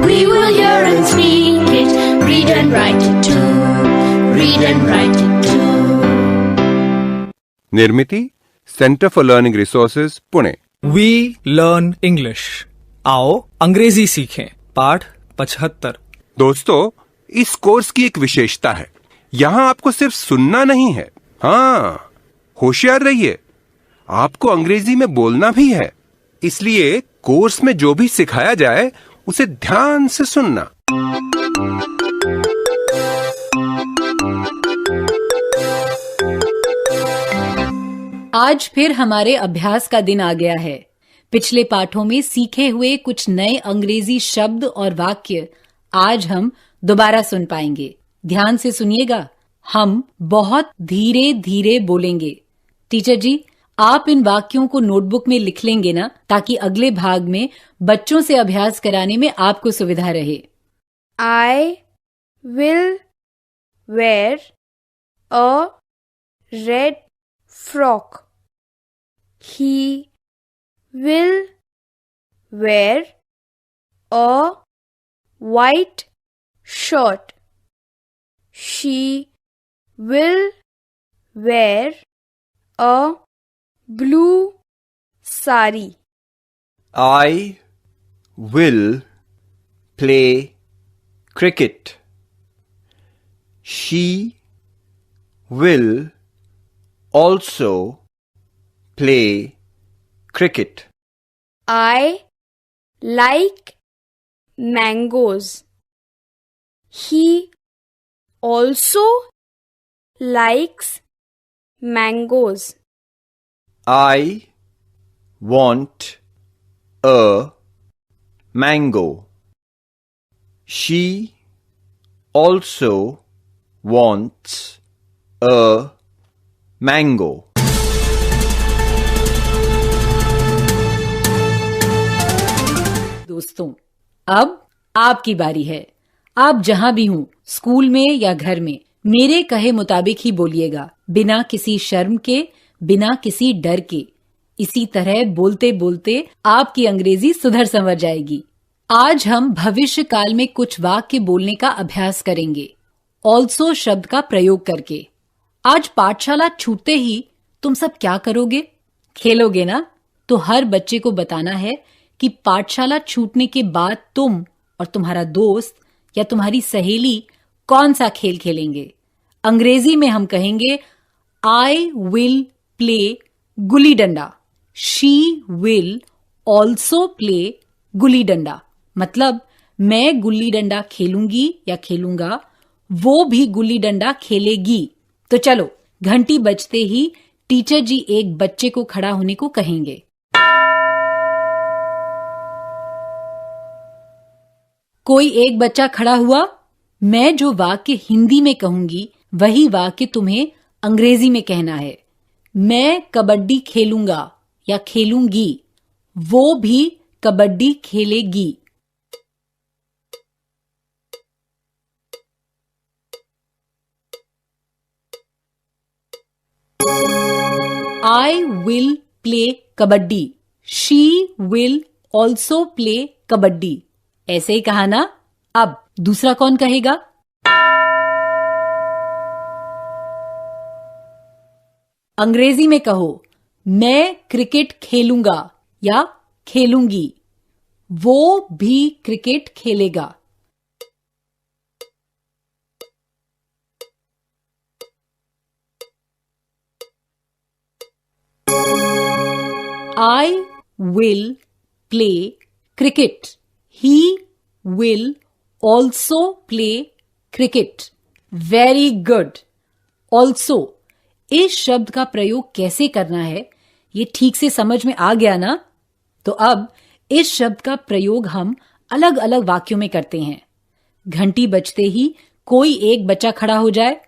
We will hear and speak it, read and write it too. Read and write it too. Nirmiti centre for learning resources Pune. We learn English. आओ अंग्रेजी सीखें। पाठ 75। दोस्तों, इस course की एक विशेषता है, यहाँ आपको सिर्फ सुनना नहीं है, हाँ, होशियार रहिए, आपको अंग्रेजी में बोलना भी है। इसलिए कोर्स में जो भी सिखाया जाए उसे ध्यान से सुनना। आज फिर हमारे अभ्यास का दिन आ गया है। पिछले पाठों में सीखे हुए कुछ नए अंग्रेजी शब्द और वाक्य आज हम दोबारा सुन पाएंगे। ध्यान से सुनिएगा, हम बहुत धीरे धीरे बोलेंगे। टीचर जी, आप इन वाक्यों को नोटबुक में लिख लेंगे ना, ताकि अगले भाग में बच्चों से अभ्यास कराने में आपको सुविधा रहे। I will wear a red frock. He will wear a white shirt. She will wear a blue sari. I will play cricket. She will also play cricket. I like mangoes. He also likes mangoes. I want a mango. She also wants a mango. दोस्तों, अब आपकी बारी है। आप जहां भी हों, school में या घर में, मेरे कहे मुताबिक ही बोलिएगा, बिना किसी शर्म के, बिना किसी डर के। इसी तरह बोलते बोलते आपकी अंग्रेजी सुधर संवर जाएगी। आज हम भविष्य काल में कुछ वाक्य बोलने का अभ्यास करेंगे, ऑल्सो शब्द का प्रयोग करके। आज पाठशाला छूटते ही तुम सब क्या करोगे? खेलोगे ना? तो हर बच्चे को बताना है कि पाठशाला छूटने के बाद तुम और तुम्हारा दोस्त या तुम्हारी सहेली कौन सा खेल खेलेंगे। अंग्रेजी में हम कहेंगे I will play gulli danda, she will also play gulli danda. मतलब मैं गुल्ली डंडा खेलूंगी या खेलूंगा, वो भी गुल्ली डंडा खेलेगी। तो चलो, घंटी बजते ही टीचर जी एक बच्चे को खड़ा होने को कहेंगे। कोई एक बच्चा खड़ा हुआ। मैं जो वाक्य हिंदी में कहूंगी वही वाक्य तुम्हें अंग्रेजी में कहना है। मैं कबड्डी खेलूंगा या खेलूंगी, वो भी कबड्डी खेलेगी। I will play kabaddi, she will also play kabaddi. ऐसे ही कहा ना? अब दूसरा कौन कहेगा? अंग्रेजी में कहो, मैं क्रिकेट खेलूंगा या खेलूंगी, वो भी क्रिकेट खेलेगा। I will play cricket. He will also play cricket. Very good. Also, इस शब्द का प्रयोग कैसे करना है, ये ठीक से समझ में आ गया ना? तो अब इस शब्द का प्रयोग हम अलग अलग वाक्यों में करते हैं। घंटी बजते ही कोई एक बच्चा खड़ा हो जाए।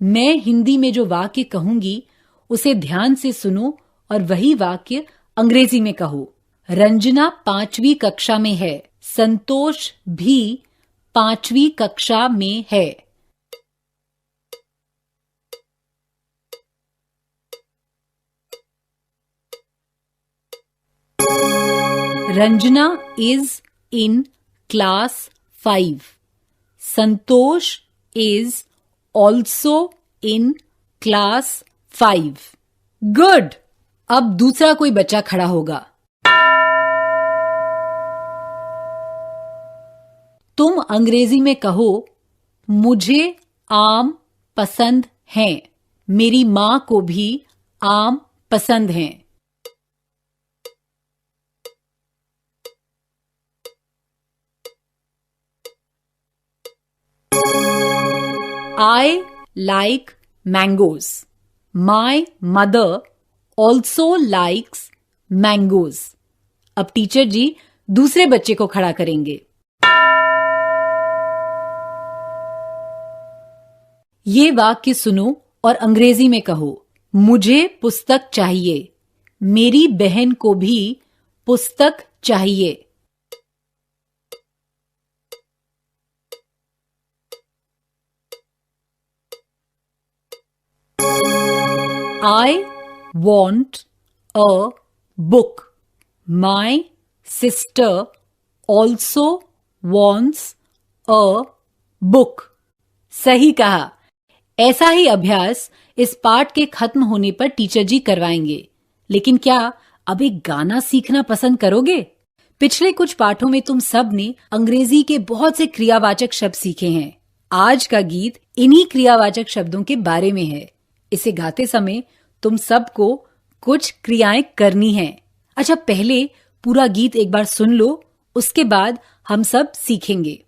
मैं हिंदी में जो वाक्य कहूंगी उसे ध्यान से सुनो और वही वाक्य अंग्रेजी में कहो। रंजना 5वीं कक्षा में है, संतोष भी 5वीं कक्षा में है। Ranjana is in class 5. Santosh is also in class 5. Good. अब दूसरा कोई बच्चा खड़ा होगा. तुम अंग्रेजी में कहो, मुझे आम पसंद हैं. मेरी मां को भी आम पसंद हैं. I like mangoes. My mother also likes mangoes. अब टीचर जी दूसरे बच्चे को खड़ा करेंगे. ये वाक्य सुनो और अंग्रेजी में कहो, मुझे पुस्तक चाहिए. मेरी बहन को भी पुस्तक चाहिए. I want a book. My sister also wants a book. सही कहा. ऐसा ही अभ्यास इस पाठ के खत्म होने पर टीचर जी करवाएंगे. लेकिन क्या अब एक गाना सीखना पसंद करोगे? पिछले कुछ पाठों में तुम सब ने अंग्रेजी के बहुत से क्रियावाचक शब्द सीखे हैं. आज का गीत इन्हीं क्रियावाचक शब्दों के बारे में है. इसे गाते समय तुम सबको कुछ क्रियाएं करनी हैं. अच्छा, पहले पूरा गीत एक बार सुन लो, उसके बाद हम सब सीखेंगे.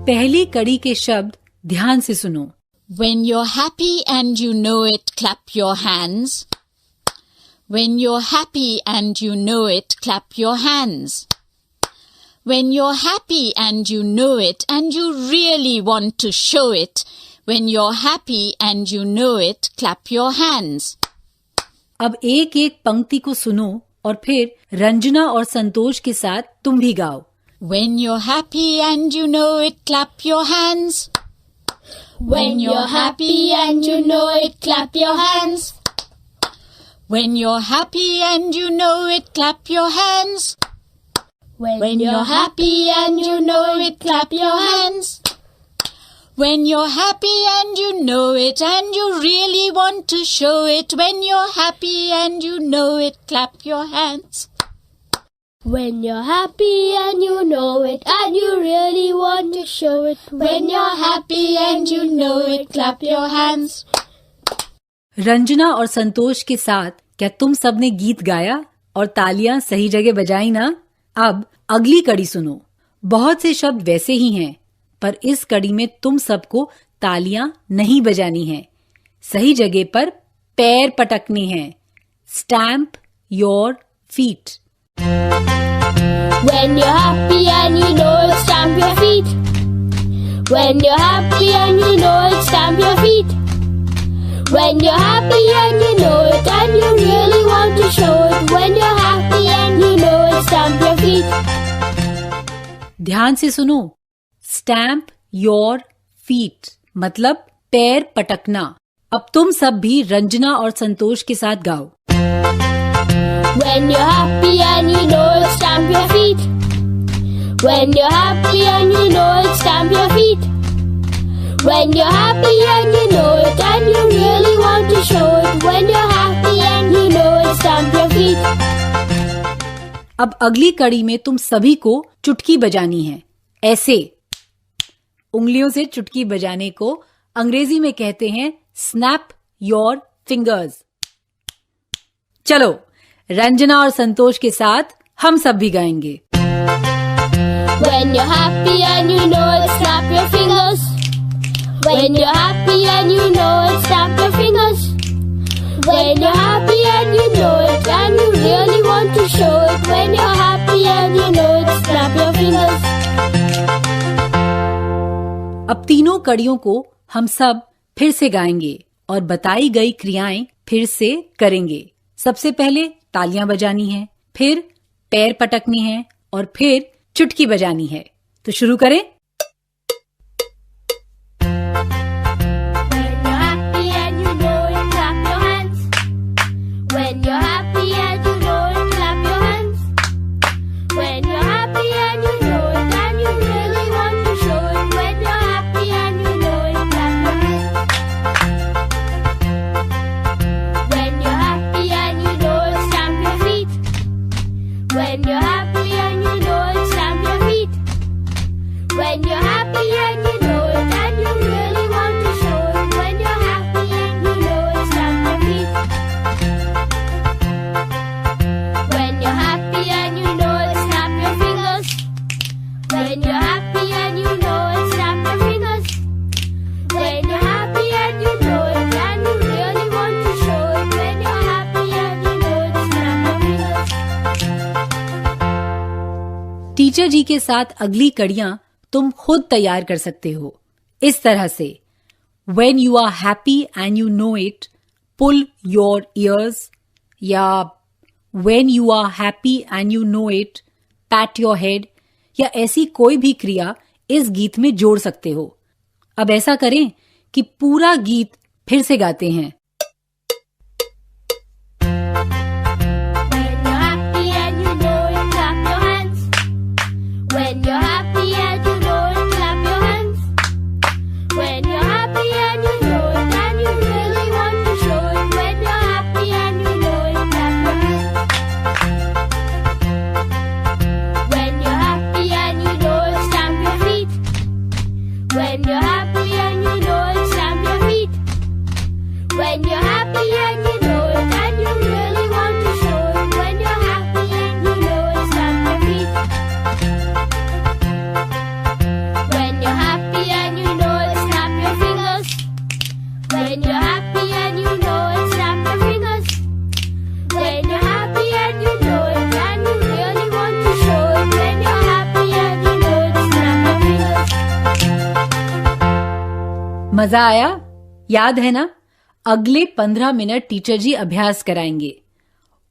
पहली कड़ी के शब्द ध्यान से सुनो. When you're happy and you know it, clap your hands. When you're happy and you know it, clap your hands. When you're happy and you know it and you really want to show it, when you're happy and you know it, clap your hands. अब एक एक पंक्ति को सुनो और फिर रंजना और संतोष के साथ तुम भी गाओ. When you're happy and you know it, clap your hands. When you're happy and you know it, clap your hands. When you're happy and you know it, clap your hands. When you're happy and you know it, clap your hands. When you're happy and you know it and you really want to show it, when you're happy and you know it, clap your hands. When you're happy and you know it and you really want to show it, When you're happy and you know it, clap your hands. Ranjana और संतोष के साथ क्या तुम सबने गीत गाया और तालियां सही जगह बजाई ना? अब अगली कड़ी सुनो. बहुत से शब्द वैसे ही हैं, पर इस कड़ी में तुम सबको तालियां नहीं बजानी हैं. सही जगह पर पैर पटकने हैं. Stamp your feet. when you're happy and you know it, stamp your feet. When you're happy and you know it, stamp your feet. When you're happy and you know it and you really want to show it, when you're happy and you know it, stamp your feet. ध्यान से सुनो. Stamp your feet मतलब पैर पटकना. अब तुम सब भी रंजना और संतोष के साथ गाओ. When you're happy and you know it, stamp your feet. When you're happy and you know it, stamp your feet. When you're happy and you know it and you really want to show it, when you're happy and you know it, stamp your feet. अब अगली कड़ी में तुम सभी को चुटकी बजानी है. ऐसे. उंगलियों से चुटकी बजाने को अंग्रेजी में कहते हैं स्नैप योर फिंगर्स। चलो रंजना और संतोष के साथ हम सब भी गाएंगे। When you're happy and you know it, snap your fingers. When you're happy and you know it, snap your fingers. When you're happy and you know it, and you really want to show it. When you're happy and you know it, snap your fingers. अब तीनों कड़ियों को हम सब फिर से गाएंगे और बताई गई क्रियाएं फिर से करेंगे। सबसे पहले तालियां बजानी है, फिर पैर पटकनी है और फिर चुटकी बजानी है। तो शुरू करें। When you're happy and you know it, clap your hands. When you're happy and you know it, clap your hands. When you're happy and you know it, and you really want to show it. When you're happy and you know it, clap your hands. When you're happy and you know it, stamp your feet. When you're happy and you know it, stamp your feet. When you're happy and you know it, and you really want to show it. When you're happy and you know it, stamp your feet. When you're happy and you know it, snap your fingers. When you're happy and you know it, snap your fingers. When you're happy and you know it, and you really want to show it. When you're happy and you know it, snap your fingers. Teacher ji के साथ अगली कड़ियां तुम खुद तैयार कर सकते हो इस तरह से। When you are happy and you know it, pull your ears, या When you are happy and you know it, pat your head, या ऐसी कोई भी क्रिया इस गीत में जोड़ सकते हो। अब ऐसा करें कि पूरा गीत फिर से गाते हैं। When you're happy and you know it, clap your hands. When you're happy and you know it, clap your hands. When you're happy and you know it, and you really want to show it. When you're happy and you know it, clap your hands. When you're happy and you know it, stamp your feet. When you're happy and you know it, stamp your feet. When you're happy and you know it, and you really want to show it. When you're happy and you know it, stamp your feet. When you're happy and you know it, snap your fingers. When you're happy and you know it, snap your fingers. When you're happy and you know it, and you really want to show it. When you're happy and you know it, snap your fingers. मजा आया? याद है ना? अगले 15 minute teacher जी अभ्यास कराएंगे।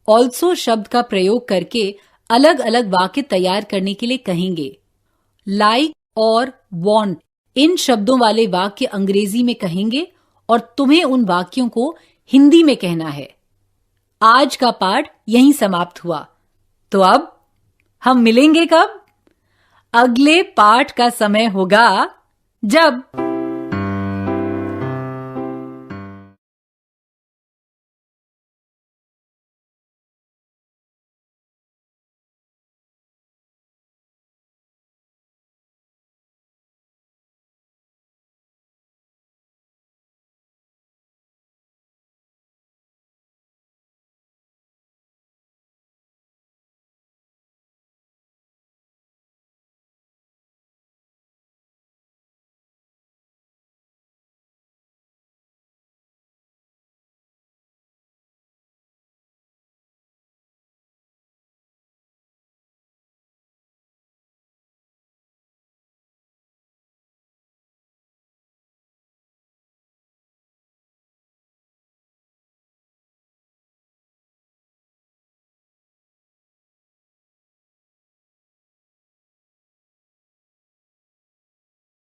Also शब्द का प्रयोग करके अलग अलग वाक्य तैयार करने के लिए कहेंगे। लाइक और वांट इन शब्दों वाले वाक्य अंग्रेजी में कहेंगे और तुम्हें उन वाक्यों को हिंदी में कहना है। आज का पाठ यहीं समाप्त हुआ। तो अब हम मिलेंगे कब? अगले पाठ का समय होगा जब